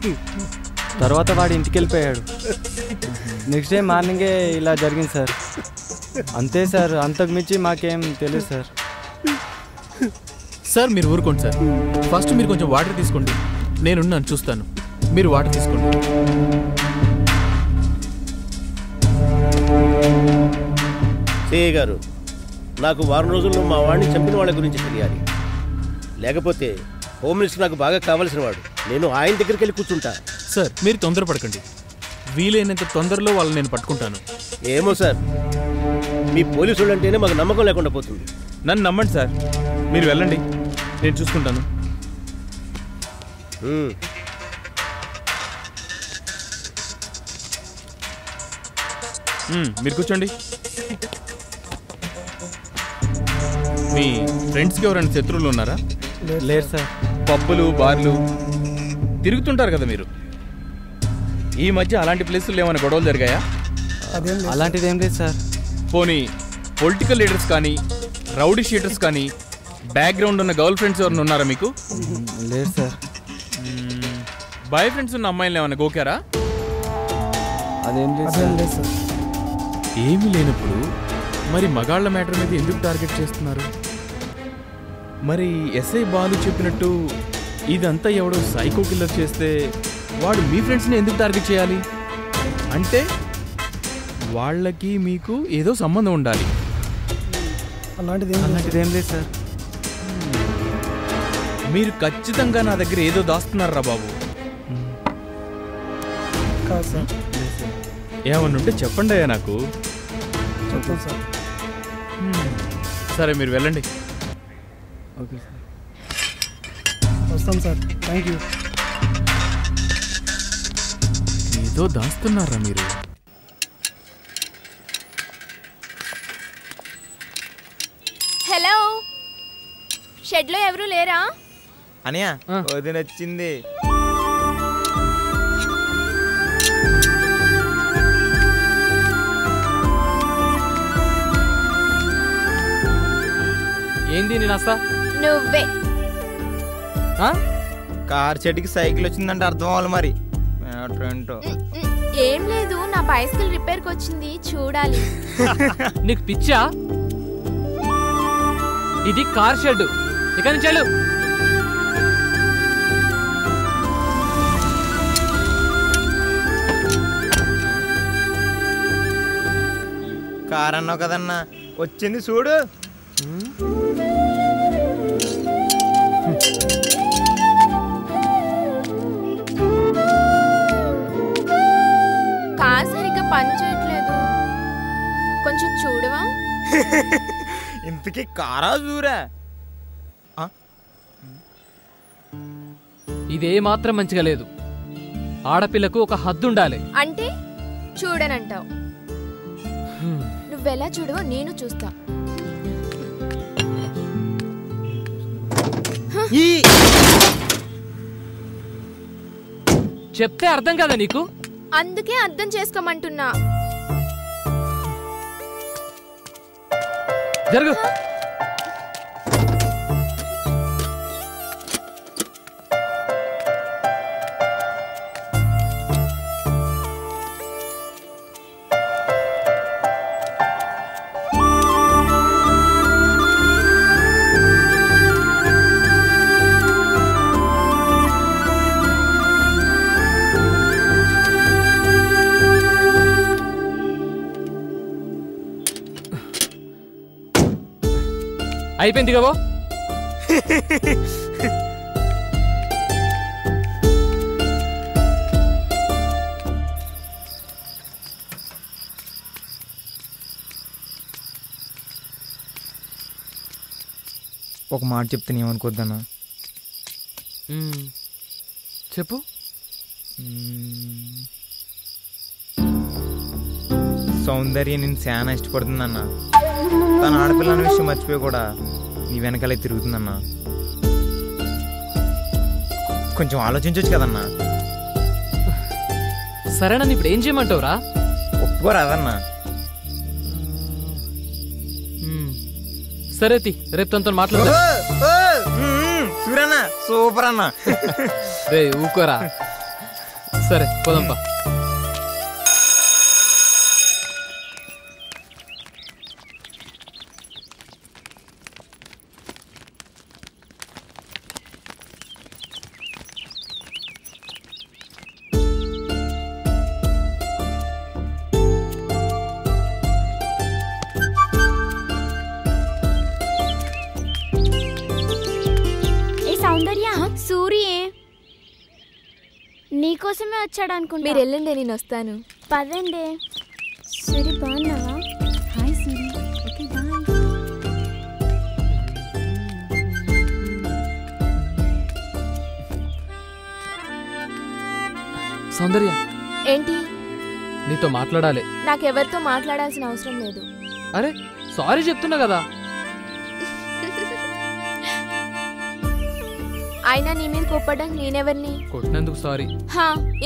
Speaker 18: తర్వాత వాడు ఇంటికి వెళ్ళిపోయాడు. నెక్స్ట్ డే మార్నింగే ఇలా జరిగింది సార్. అంతే సార్, అంతకు మించి మాకేం తెలియదు సార్.
Speaker 12: సార్ మీరు ఊరుకోండి సార్. ఫస్ట్ మీరు కొంచెం వాటర్ తీసుకోండి, నేనున్నాను చూస్తాను. మీరు వాటర్ తీసుకోండి.
Speaker 1: సిఐ గారు, నాకు వారం రోజుల్లో మా వాడిని చంపిన వాళ్ళ గురించి తెలియాలి. లేకపోతే హోమ్ మినిస్టర్ నాకు బాగా కావాల్సిన వాడు. నేను ఆయన దగ్గరికి వెళ్ళి కూర్చుంటా.
Speaker 12: సార్ మీరు తొందరపడకండి, వీలైనంత తొందరలో వాళ్ళని నేను పట్టుకుంటాను.
Speaker 1: ఏమో సార్, మీ పోలీసులు అంటేనే మాకు నమ్మకం లేకుండా పోతుంది.
Speaker 12: నన్ను నమ్మండి సార్, మీరు వెళ్ళండి, నేను చూసుకుంటాను. మీరు కూర్చోండి. మీ ఫ్రెండ్స్కి ఎవరైనా శత్రువులు ఉన్నారా?
Speaker 18: లేదు సార్.
Speaker 12: పబ్బులు బార్లు తిరుగుతుంటారు కదా మీరు. ఈ మధ్య అలాంటి ప్లేసుల్లో ఏమైనా గొడవలు జరిగాయా?
Speaker 18: అలాంటిది ఏం లేదు సార్.
Speaker 12: పోనీ పొలిటికల్ లీడర్స్ కానీ రౌడీ షీటర్స్ కానీ బ్యాక్గ్రౌండ్ ఉన్న గర్ల్ ఫ్రెండ్స్ ఎవరైనా ఉన్నారా మీకు?
Speaker 18: లేదు సార్.
Speaker 12: బాయ్ ఫ్రెండ్స్ ఉన్న అమ్మాయిలు ఏమైనా గోకారా?
Speaker 18: అదేం లేదు సార్.
Speaker 12: ఏమీ లేనప్పుడు మరి మగాళ్ళ మ్యాటర్ మీద ఎందుకు టార్గెట్ చేస్తున్నారు? మరి ఎస్ఐ బాలు చెప్పినట్టు ఇదంతా ఎవడో సైకో కిల్లర్ చేస్తే వాడు మీ ఫ్రెండ్స్ని ఎందుకు టార్గెట్ చేయాలి? అంటే వాళ్ళకి మీకు ఏదో సంబంధం ఉండాలి.
Speaker 18: అలాంటిది ఏం లేదు సార్.
Speaker 12: మీరు ఖచ్చితంగా నా దగ్గర ఏదో దాస్తున్నారా బాబు? ఏమన్నా ఉంటే చెప్పండి అయ్యా నాకు. సరే మీరు వెళ్ళండి.
Speaker 18: Okay sir.
Speaker 5: వస్తాం సార్. Thank you.
Speaker 12: ఏదో దాస్తున్నారా మీరు?
Speaker 10: హలో, షెడ్లో ఎవరు లేరా?
Speaker 17: అనియా వదిన వచ్చింది.
Speaker 8: ఏంది నేను వస్తా?
Speaker 10: నువ్వే.
Speaker 17: కార్ చెట్టుకి సైకిల్ వచ్చిందంటే అర్థం అవ్వాలి మరి. ఏంటో
Speaker 10: ఏం లేదు, నా బైసికల్ రిపేర్కి వచ్చింది, చూడాలి.
Speaker 8: నీకు పిచ్చా? ఇది కార్ షెడ్, ఇక నుంచి వెళ్ళు.
Speaker 17: కార్ అన్నావు కదన్నా, వచ్చింది చూడు. ఇంతకీ కారా జూరా?
Speaker 8: ఇదే మాత్రం మంచిగా లేదు. ఆడపిల్లకు ఒక హద్దు ఉండాలి.
Speaker 10: అంటే చూడనంటావు. నువ్వెలా చూడవో నేను చూస్తా.
Speaker 8: చెప్తే అర్థం కదా నీకు?
Speaker 10: అందుకే అర్థం చేసుకోమంటున్నా.
Speaker 8: జరుగు. అయిపోయింది కాబో.
Speaker 17: ఒక మాట చెప్తే ఏమనుకోద్దన్నా?
Speaker 8: చెప్పు.
Speaker 17: సౌందర్య నేను చాలా ఇష్టపడుతుందన్నా. తన ఆడపిల్ల అనే విషయం మర్చిపోయి కూడా నీ వెనకాలే తిరుగుతుందన్నా. కొంచెం ఆలోచించవచ్చు కదన్నా.
Speaker 8: సరేనా, ఇప్పుడు ఏం చేయమంటావురా?
Speaker 17: ఒప్పుకోరాదన్నా.
Speaker 8: సరే రేపు తనతో మాట్లాడు.
Speaker 17: సూరన్నా సూపర్ అన్నా.
Speaker 8: రే ఊకోరా. సరే పోదంపా.
Speaker 20: సూరియే నీకోసమే వచ్చాడు అనుకుంటా.
Speaker 10: మీరు వెళ్ళండి, నేను వస్తాను.
Speaker 20: పదండి. సూరి బాగున్నావా? Hi Suri. Okay bye.
Speaker 8: Soundarya,
Speaker 10: ఏంటి?
Speaker 8: నీతో మాట్లాడాలి.
Speaker 10: నాకెవరితో మాట్లాడాల్సిన అవసరం లేదు.
Speaker 8: అరే సారీ చెప్తున్నా కదా.
Speaker 10: అయినా నీ మీద కోప్పడానికి నేనెవరిని?
Speaker 8: కొట్టినందుకు సారీ.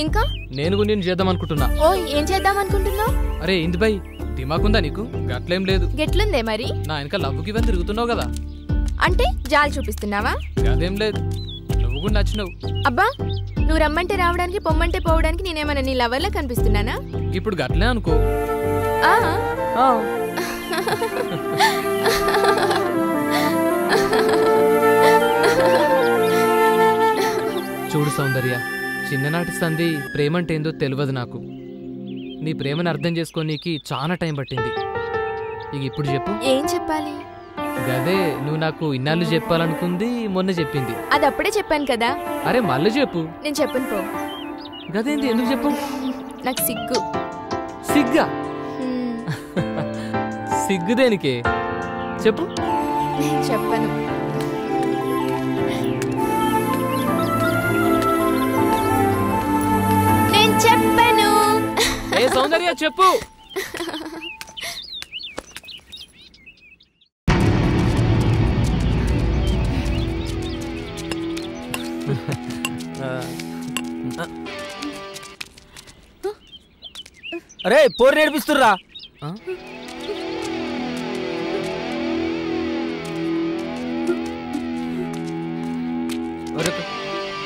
Speaker 10: ఇంకా
Speaker 8: నేను నేను చేద్దాం అనుకుంటున్నా.
Speaker 10: ఓ, ఏం చేద్దాం అనుకుంటున్నావు?
Speaker 8: అరే ఇంది బై, దిమాకుందా నీకు? గట్లేం లేదు.
Speaker 10: గెట్లుందే మరి?
Speaker 8: నా వెనక లవ్వుకి ఇవన్నీ తిరుగుతున్నావు కదా.
Speaker 10: అంటే జాలి చూపిస్తున్నావా?
Speaker 8: అదేం లేదు, నువ్వు కూడా నచ్చినావు.
Speaker 10: అబ్బా, నువ్వు రమ్మంటే రావడానికి పొమ్మంటే పోవడానికి నేనేమన్నా నీ లవర్లా కనిపిస్తున్నానా?
Speaker 8: ఇప్పుడు గట్లే అనుకో. చూడు సౌందర్య, చిన్ననాటి సంధి ప్రేమంటే ఏందో తెలియదు నాకు. నీ ప్రేమను అర్థం చేసుకోనీకి చాలా టైం పట్టింది. ఇక ఇప్పుడు చెప్పు.
Speaker 10: ఏం చెప్పాలి?
Speaker 8: గదే నువ్వు నాకు ఇన్నాళ్ళు చెప్పాలనుకుంది, మొన్న చెప్పింది.
Speaker 10: అది అప్పుడే చెప్పాను కదా.
Speaker 8: అరే మళ్ళీ చెప్పు.
Speaker 10: నేను చెప్పను పో.
Speaker 8: గదేంది, ఎందుకు చెప్పు?
Speaker 10: నాకు సిగ్గు.
Speaker 8: సిగ్గా? సిగ్గు దేనికే చెప్పు.
Speaker 10: చెప్పను. నేను చెప్పను.
Speaker 8: ఏ సౌందర్య చెప్పు.
Speaker 17: అరే పోరు నేర్పిస్తుర్రా.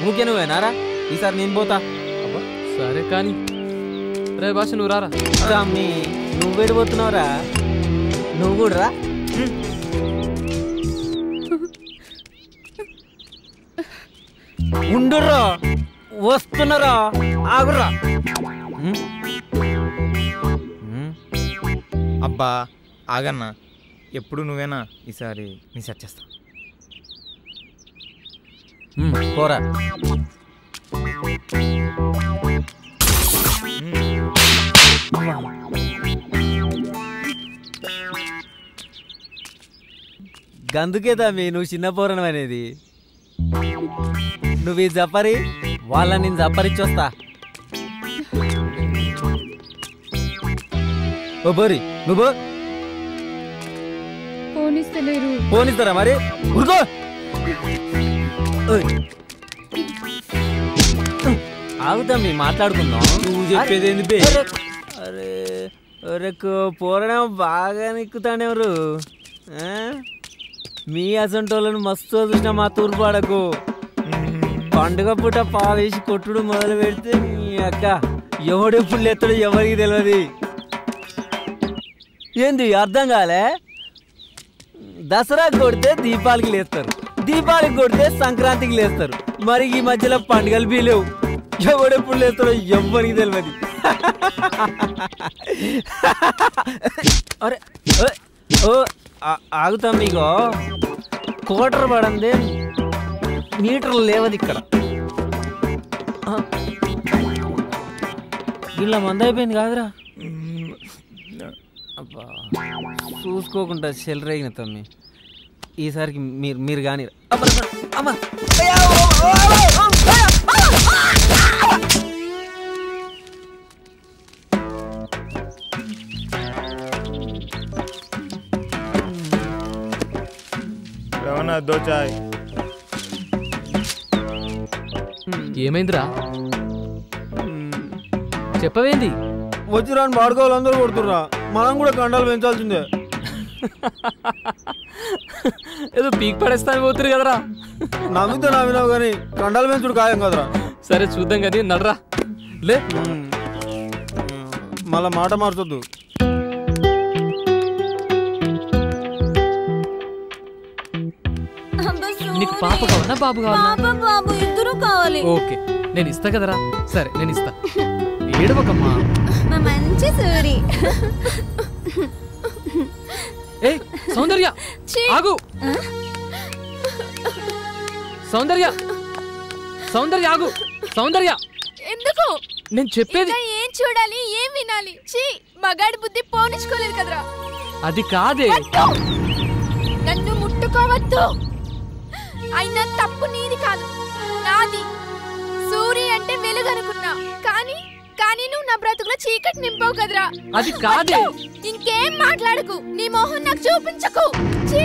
Speaker 17: ఊకే నువ్వేనారా? ఈసారి నేను పోతా.
Speaker 8: సరే కానీ రే భాష నువ్వు రారా.
Speaker 17: అమ్మి నువ్వు వెళ్ళిపోతున్నావురా? నువ్వు కూడా రా. ఉండుర్రా, వస్తున్నారా, ఆగుర్రా. అబ్బా ఆగన్నా, ఎప్పుడు నువ్వేనా? ఈసారి నీ సెట్ చేస్తా. పోరా. గందుకే తమ్మి నువ్వు చిన్న పోరణం అనేది. నువ్వు ఈ జపరి వాళ్ళని నేను జపరిచ్చొస్తా. ఓ బోరి నువ్వు
Speaker 11: పోనిస్తలేరు.
Speaker 17: పోనిస్తారా మరి? ఉరుకో. ఆగుతాం మాట్లాడుకుందాం.
Speaker 18: నువ్వు చెప్పేది ఏంది బే?
Speaker 17: అరే అరే పోరడం బాగా నిక్కుతానెవరు? మీ అసంటోళ్ళను మస్తు చూసిన మా తూర్పాడకు. పండుగ పూట పావేసి కొట్టుడు మొదలు పెడితే నీ అక్క ఎవడెప్పుడు లేస్తాడో ఎవరికి తెలియదు. ఏంది అర్థం కాలే? దసరాకి కొడితే దీపాలకి లేస్తారు, దీపాలకి కొడితే సంక్రాంతికి లేస్తారు. మరి ఈ మధ్యలో పండుగలు బీ లేవు. ఎవడెప్పుడు లేస్తాడో ఎవరికి తెలియదు. అరే ఓ ఆగుతాం. మీకు కోటర్ పడందే మీటర్లు లేవది ఇక్కడ. ఇలా మంద అయిపోయింది కాదురా. అబ్బా చూసుకోకుండా చెల్లరేగిన తమ్మి. ఈసారికి మీరు కానీ
Speaker 7: దోచాయ్.
Speaker 8: ఏమైందిరా? చెప్పవేంది?
Speaker 17: వచ్చి రాని బాడుకోవాలి అందరూ కొడుతుర్రా. మనం కూడా కండాలు పెంచాల్సిందే.
Speaker 8: ఏదో పీక్ పడేస్తాను పోతురు కదరా.
Speaker 17: నమ్మితే నమ్మినావు కానీ కండాలు పెంచుడు ఖాయం కదరా.
Speaker 8: సరే చూద్దాం కానీ నడరా. లే
Speaker 17: మళ్ళా మాట మార్చొద్దు.
Speaker 8: నీకు పాప కావాలా బాబు కావాలా?
Speaker 13: బాబు ఇద్దరు కావాలి.
Speaker 8: ఓకే నేను ఇస్తా కదరా. సరే నేను ఇస్తా. ఏడవకమ్మా.
Speaker 13: మా మంచి సూరి.
Speaker 8: ఏ సౌందర్య ఆగు. సౌందర్య సౌందర్య ఆగు. సౌందర్య
Speaker 10: ఎందుకు?
Speaker 8: నేను చెప్పేది
Speaker 10: ఏం చూడాలి ఏం వినాలి? చీ మగాడి బుద్ధి పోనిచ్చుకోలేదు కదరా.
Speaker 8: అది కాదే.
Speaker 10: నన్ను ముట్టుకోవద్దు. అయినా తప్పు నీది కాదు నాది. సూరి అంటే వెలుగు అనుకున్నా కానీ కానీ నువ్వు నా బ్రతుకులో చీకటి నింపావు కదరా.
Speaker 8: అది కాదే.
Speaker 10: ఇంకేం మాట్లాడకు. నీ మొహం నాకు చూపించకు. చీ